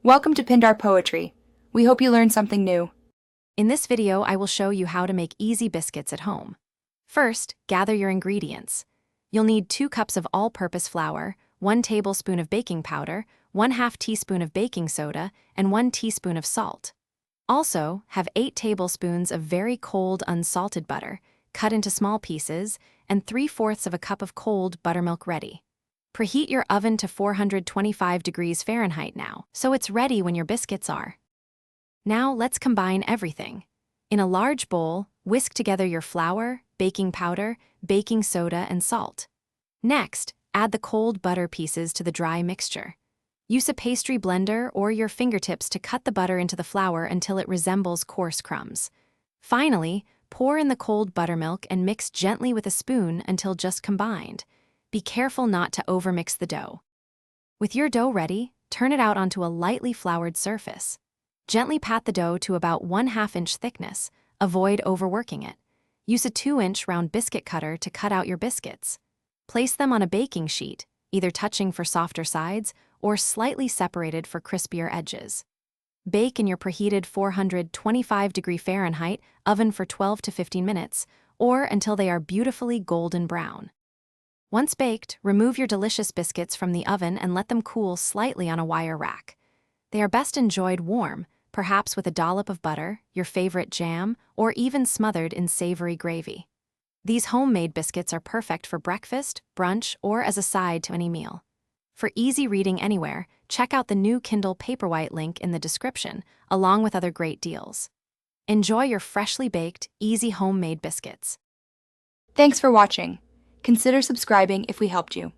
Welcome to Pindar Poetry. We hope you learned something new. In this video, I will show you how to make easy biscuits at home. First, gather your ingredients. You'll need 2 cups of all-purpose flour, 1 tablespoon of baking powder, 1/2 teaspoon of baking soda, and 1 teaspoon of salt. Also, have 8 tablespoons of very cold unsalted butter, cut into small pieces, and 3/4 of a cup of cold buttermilk ready. Preheat your oven to 425 degrees Fahrenheit now, so it's ready when your biscuits are. Now let's combine everything. In a large bowl, whisk together your flour, baking powder, baking soda, and salt. Next, add the cold butter pieces to the dry mixture. Use a pastry blender or your fingertips to cut the butter into the flour until it resembles coarse crumbs. Finally, pour in the cold buttermilk and mix gently with a spoon until just combined. Be careful not to overmix the dough. With your dough ready, turn it out onto a lightly floured surface. Gently pat the dough to about 1/2 inch thickness. Avoid overworking it. Use a 2-inch round biscuit cutter to cut out your biscuits. Place them on a baking sheet, either touching for softer sides or slightly separated for crispier edges. Bake in your preheated 425 degree Fahrenheit oven for 12 to 15 minutes, or until they are beautifully golden brown. Once baked, remove your delicious biscuits from the oven and let them cool slightly on a wire rack. They are best enjoyed warm, perhaps with a dollop of butter, your favorite jam, or even smothered in savory gravy. These homemade biscuits are perfect for breakfast, brunch, or as a side to any meal. For easy reading anywhere, check out the new Kindle Paperwhite link in the description, along with other great deals. Enjoy your freshly baked, easy homemade biscuits. Thanks for watching. Consider subscribing if we helped you.